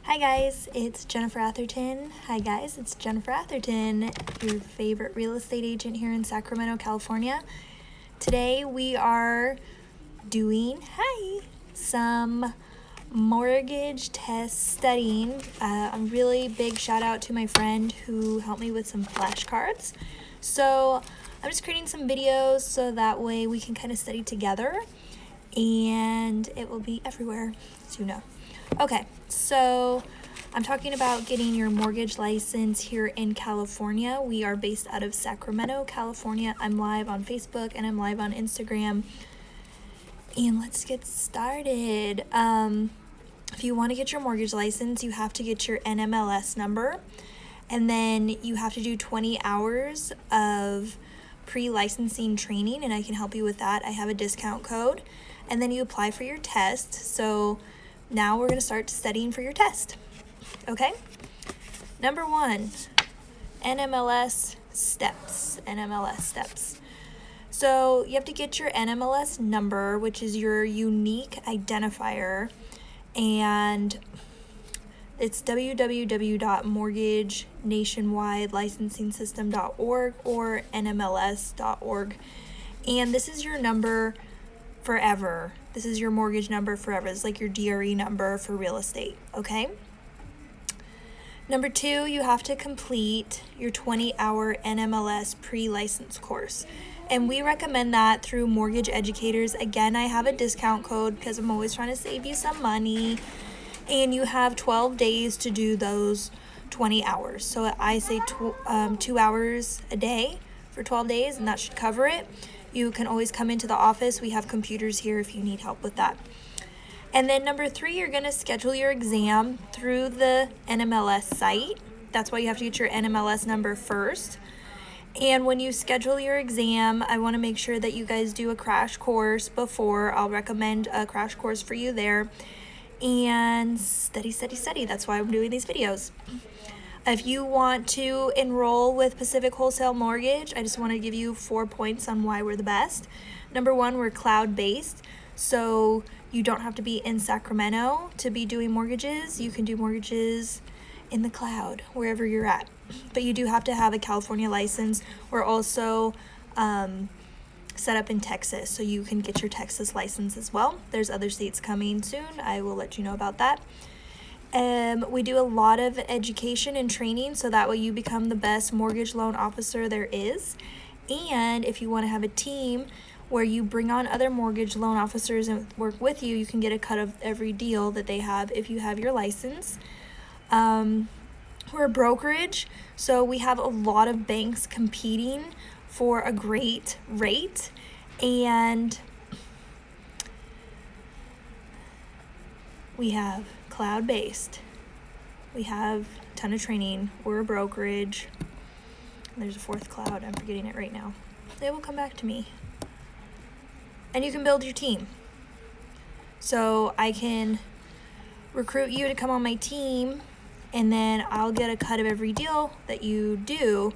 Hi guys, it's Jennifer Atherton. Hi guys, it's Jennifer Atherton, your favorite real estate agent here in Sacramento, California. Today we are doing, some mortgage test studying. A really big shout out to my friend who helped me with some flashcards. So I'm just creating some videos so that way we can kind of study together and it will be everywhere, as you know. Okay, so I'm talking about getting your mortgage license here in California. We are based out of Sacramento, California. I'm live on Facebook and I'm live on Instagram. And let's get started. If you want to get your mortgage license, you have to get your NMLS number. And then you have to do 20 hours of pre-licensing training, and I can help you with that. I have a discount code. And then you apply for your test. So now we're going to start studying for your test. Okay? Number 1, NMLS steps. NMLS steps. So you have to get your NMLS number, which is your unique identifier, and it's www.mortgagenationwidelicensingsystem.org or nmls.org. And this is your number forever. This is your mortgage number forever. It's like your DRE number for real estate, okay? Number 2, you have to complete your 20-hour NMLS pre-license course. And we recommend that through Mortgage Educators. Again, I have a discount code because I'm always trying to save you some money. And you have 12 days to do those 20 hours. So I say 2 hours a day for 12 days, and that should cover it. You can always come into the office. We have computers here if you need help with that. And then number 3, you're going to schedule your exam through the NMLS site. That's why you have to get your NMLS number first. And when you schedule your exam, I want to make sure that you guys do a crash course before. I'll recommend a crash course for you there. And study. That's why I'm doing these videos. If you want to enroll with Pacific Wholesale Mortgage, I just want to give you 4 points on why we're the best. Number 1, we're cloud-based, so you don't have to be in Sacramento to be doing mortgages. You can do mortgages in the cloud, wherever you're at. But you do have to have a California license. We're also set up in Texas, so you can get your Texas license as well. There's other states coming soon. I will let you know about that. We do a lot of education and training so that way you become the best mortgage loan officer there is. And if you want to have a team where you bring on other mortgage loan officers and work with you, you can get a cut of every deal that they have if you have your license. We're a brokerage, so we have a lot of banks competing for a great rate, and we have cloud-based. We have a ton of training. We're a brokerage. There's a 4th cloud. I'm forgetting it right now. They will come back to me. And you can build your team. So I can recruit you to come on my team, and then I'll get a cut of every deal that you do.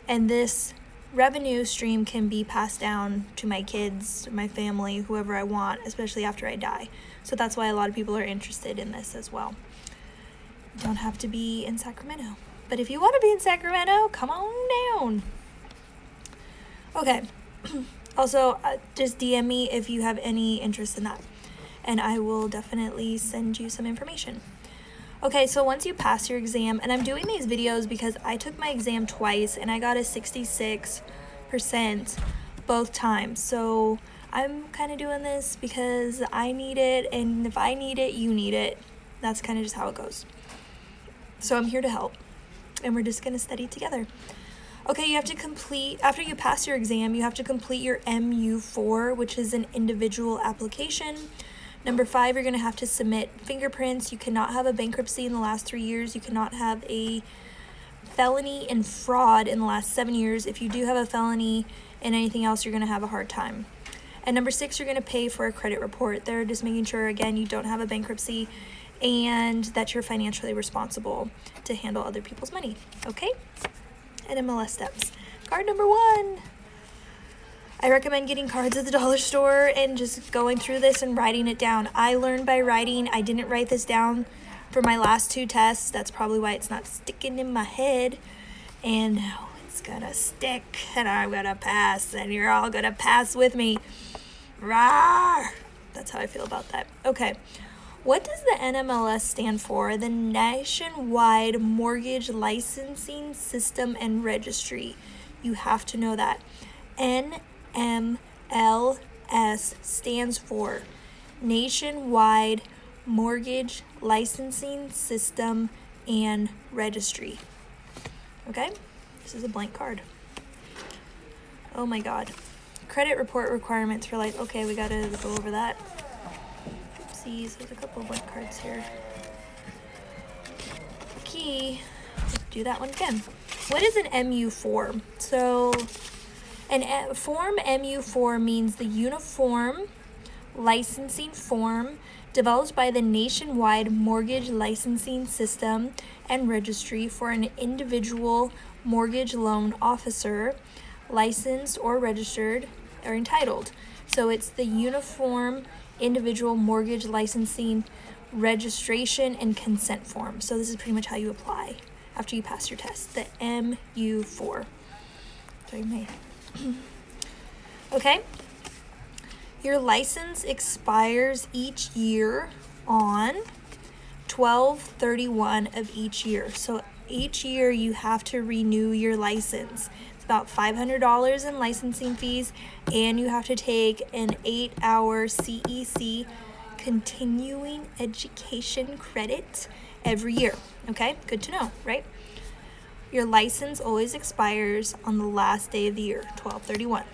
And this revenue stream can be passed down to my kids, my family, whoever I want, especially after I die. So that's why a lot of people are interested in this as well. You don't have to be in Sacramento. But if you want to be in Sacramento, come on down. Okay. Also, just DM me if you have any interest in that. And I will definitely send you some information. Okay, so once you pass your exam, and I'm doing these videos because I took my exam twice and I got a 66% both times. So I'm kind of doing this because I need it, and if I need it, you need it. That's kind of just how it goes. So I'm here to help, and we're just going to study together. Okay, you have to complete, after you pass your exam, you have to complete your MU4, which is an individual application. Number 5, you're going to have to submit fingerprints. You cannot have a bankruptcy in the last 3 years. You cannot have a felony and fraud in the last 7 years. If you do have a felony and anything else, you're going to have a hard time. And number 6, you're going to pay for a credit report. They're just making sure, again, you don't have a bankruptcy and that you're financially responsible to handle other people's money. Okay? NMLS steps. Card number 1. I recommend getting cards at the dollar store and just going through this and writing it down. I learned by writing. I didn't write this down for my last 2 tests. That's probably why it's not sticking in my head. And now it's gonna stick, and I'm gonna pass, and you're all gonna pass with me. Rawr! That's how I feel about that. Okay. What does the NMLS stand for? The Nationwide Mortgage Licensing System and Registry. You have to know that. NMLS stands for Nationwide Mortgage Licensing System and Registry. Okay? This is a blank card. Oh my God. Credit report requirements for life. Okay, we gotta go over that. Oopsies, there's a couple of blank cards here. Key. Do that one again. What is an MU form? So, Form MU4 means the Uniform Licensing Form developed by the Nationwide Mortgage Licensing System and Registry for an individual mortgage loan officer, licensed or registered or entitled. So it's the Uniform Individual Mortgage Licensing Registration and Consent Form. So this is pretty much how you apply after you pass your test, the MU4. Sorry, okay. Your license expires each year on 12/31 of each year. So each year you have to renew your license. It's about $500 in licensing fees, and you have to take an 8-hour CEC, continuing education credit, every year. Okay, good to know, right? Your license always expires on the last day of the year, 12/31.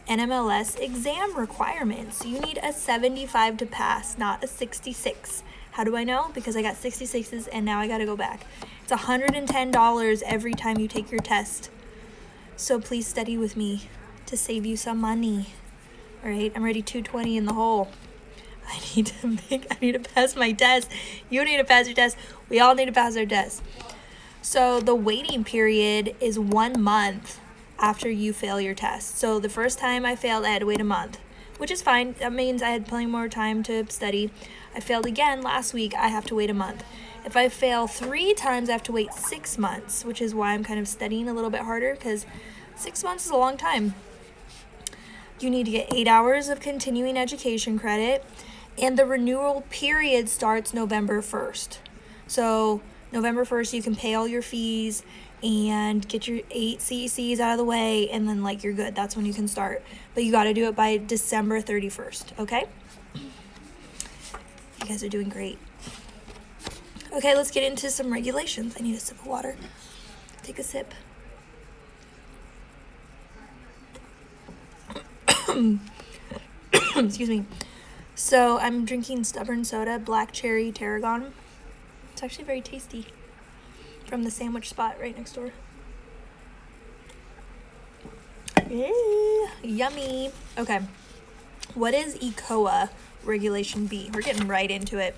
NMLS exam requirements. You need a 75 to pass, not a 66. How do I know? Because I got 66s and now I got to go back. It's $110 every time you take your test. So please study with me to save you some money. All right, I'm already 220 in the hole. I need to pass my test. You need to pass your test. We all need to pass our test. So the waiting period is 1 month after you fail your test. So the first time I failed, I had to wait a month, which is fine. That means I had plenty more time to study. I failed again last week, I have to wait a month. If I fail 3 times, I have to wait 6 months, which is why I'm kind of studying a little bit harder, because 6 months is a long time. You need to get 8 hours of continuing education credit, and the renewal period starts November 1st. So November 1st, you can pay all your fees and get your 8 CECs out of the way, and then like you're good. That's when you can start. But you got to do it by December 31st, okay? You guys are doing great. Okay, let's get into some regulations. I need a sip of water. Take a sip. Excuse me. So I'm drinking Stubborn Soda, Black Cherry Tarragon. It's actually very tasty. From the sandwich spot right next door. Yummy. Okay. What is ECOA Regulation B? We're getting right into it.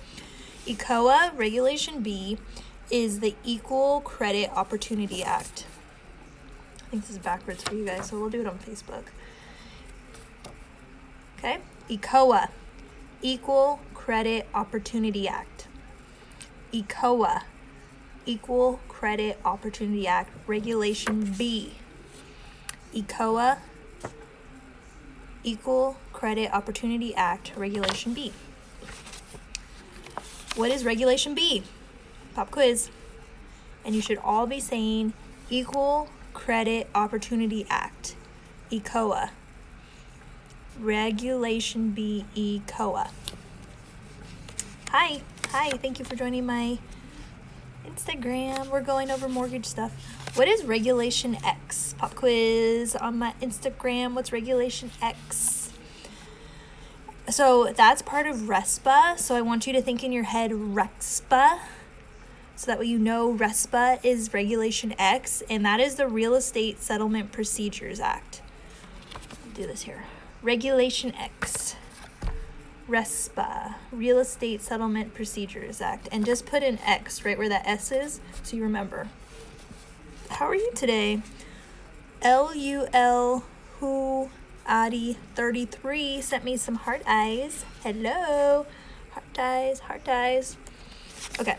ECOA Regulation B is the Equal Credit Opportunity Act. I think this is backwards for you guys, so we'll do it on Facebook. Okay? ECOA, Equal Credit Opportunity Act. ECOA, Equal Credit Opportunity Act, Regulation B. ECOA, Equal Credit Opportunity Act, Regulation B. What is Regulation B? Pop quiz. And you should all be saying Equal Credit Opportunity Act, ECOA. Regulation B, ECOA. Hi, thank you for joining my Instagram. We're going over mortgage stuff. What is Regulation X? Pop quiz on my Instagram. What's Regulation X? So that's part of RESPA. So I want you to think in your head RESPA. So that way you know RESPA is Regulation X, and that is the Real Estate Settlement Procedures Act. I'll do this here. Regulation X. RESPA, Real Estate Settlement Procedures Act. And just put an X right where that S is so you remember. How are you today? LUL Who Adi 33 sent me some heart eyes. Hello. Heart eyes, heart eyes. Okay.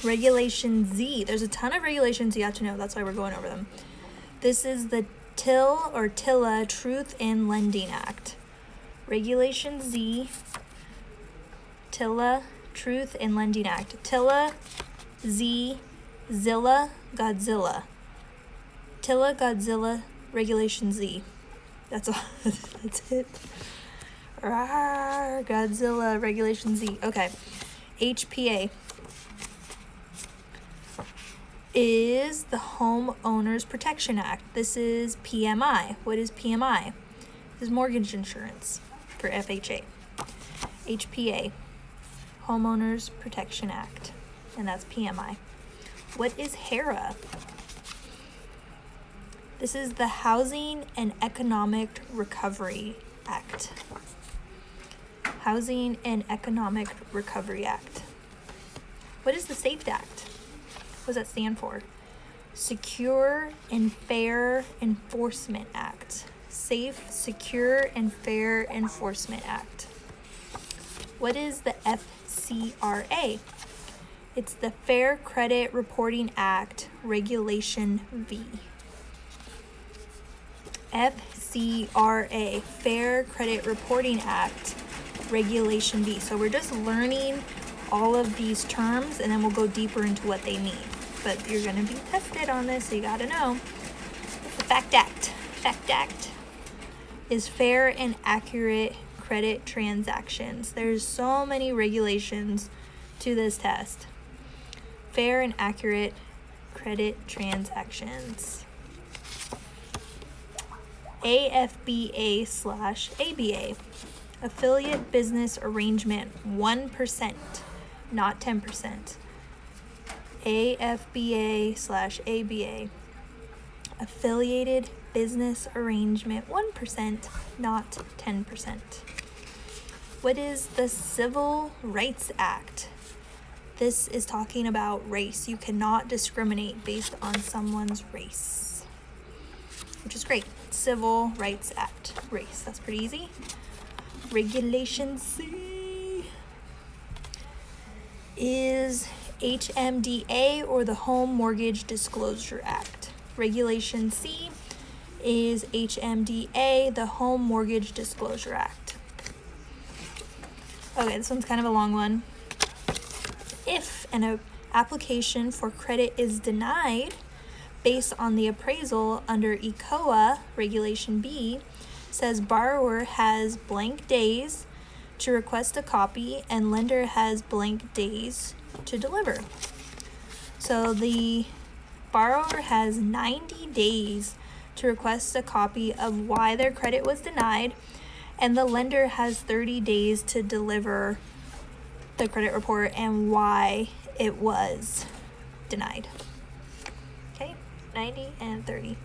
Regulation Z. There's a ton of regulations you have to know. That's why we're going over them. This is the TILA Truth in Lending Act. Regulation Z. TILA Truth in Lending Act. TILA Z. Zilla Godzilla. TILA Godzilla Regulation Z. That's all. That's it. Rawr, Godzilla Regulation Z. Okay. HPA is the Homeowners Protection Act. This is PMI. What is PMI? This is mortgage insurance for FHA. HPA, Homeowners Protection Act, and that's PMI. What is HERA? This is the Housing and Economic Recovery Act. Housing and Economic Recovery Act. What is the SAFE Act? What does that stand for? Secure and Fair Enforcement Act. Safe, Secure, and Fair Enforcement Act. What is the FCRA? It's the Fair Credit Reporting Act, Regulation V. FCRA, Fair Credit Reporting Act, Regulation V. So we're just learning all of these terms, and then we'll go deeper into what they mean. But you're going to be tested on this, so you got to know. The FACT Act. FACT Act is fair and accurate credit transactions. There's so many regulations to this test. Fair and accurate credit transactions. AFBA/ABA. Affiliate Business Arrangement 1%, not 10%. AFBA/ABA. Affiliated Business Arrangement 1%, not 10%. What is the Civil Rights Act? This is talking about race. You cannot discriminate based on someone's race, which is great. Civil Rights Act, race. That's pretty easy. Regulation C is HMDA, or the Home Mortgage Disclosure Act. Regulation C is HMDA, the Home Mortgage Disclosure Act. Okay, this one's kind of a long one. If an application for credit is denied based on the appraisal under ECOA, Regulation B, says borrower has blank days to request a copy and lender has blank days to deliver. So the borrower has 90 days to request a copy of why their credit was denied, and the lender has 30 days to deliver the credit report and why it was denied. Okay, 90 and 30.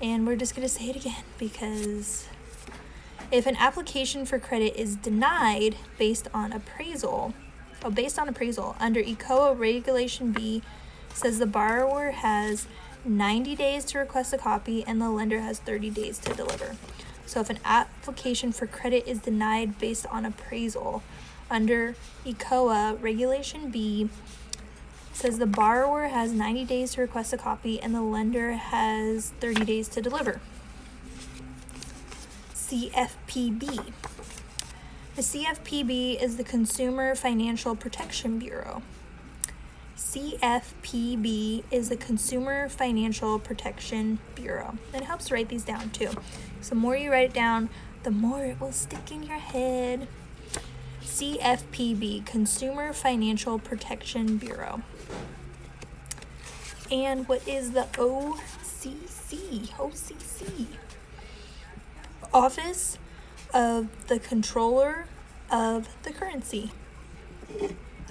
And we're just going to say it again, because if an application for credit is denied based on appraisal under ECOA Regulation B, says the borrower has 90 days to request a copy and the lender has 30 days to deliver. So if an application for credit is denied based on appraisal under ECOA Regulation B, says the borrower has 90 days to request a copy and the lender has 30 days to deliver. CFPB. The CFPB is the Consumer Financial Protection Bureau. CFPB is the Consumer Financial Protection Bureau. It helps to write these down too. So the more you write it down, the more it will stick in your head. CFPB, Consumer Financial Protection Bureau. And what is the OCC? OCC. Office of the Controller of the Currency.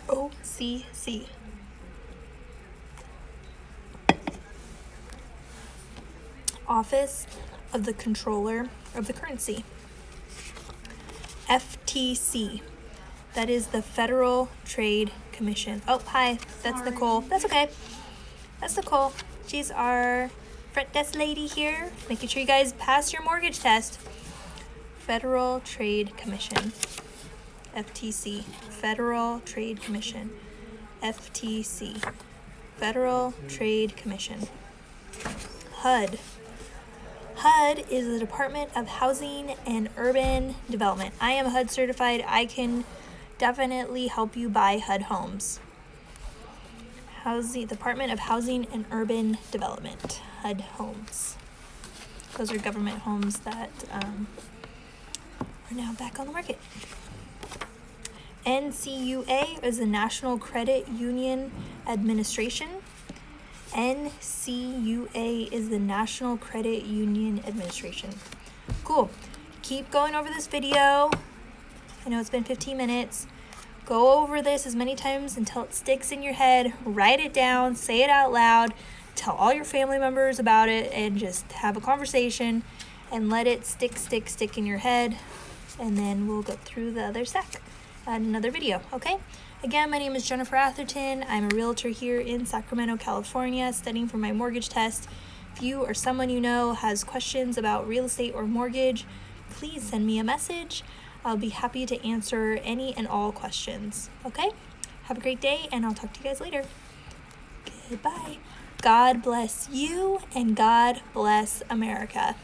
OCC. Office of the Controller of the Currency. FTC. That is the Federal Trade Commission. Oh, hi. That's Nicole. That's okay. That's Nicole. She's our front desk lady here, making sure you guys pass your mortgage test. Federal Trade Commission. FTC, Federal Trade Commission. FTC, Federal Trade Commission. HUD. HUD is the Department of Housing and Urban Development. I am HUD certified. I can definitely help you buy HUD homes. Department of Housing and Urban Development, HUD homes. Those are government homes that are now back on the market. NCUA is the National Credit Union Administration. NCUA is the National Credit Union Administration. Cool. Keep going over this video. I know it's been 15 minutes. Go over this as many times until it sticks in your head. Write it down. Say it out loud. Tell all your family members about it and just have a conversation and let it stick in your head. And then we'll go through the other stack in another video, okay? Again, my name is Jennifer Atherton. I'm a realtor here in Sacramento, California, studying for my mortgage test. If you or someone you know has questions about real estate or mortgage, please send me a message. I'll be happy to answer any and all questions, okay? Have a great day, and I'll talk to you guys later. Goodbye. God bless you, and God bless America.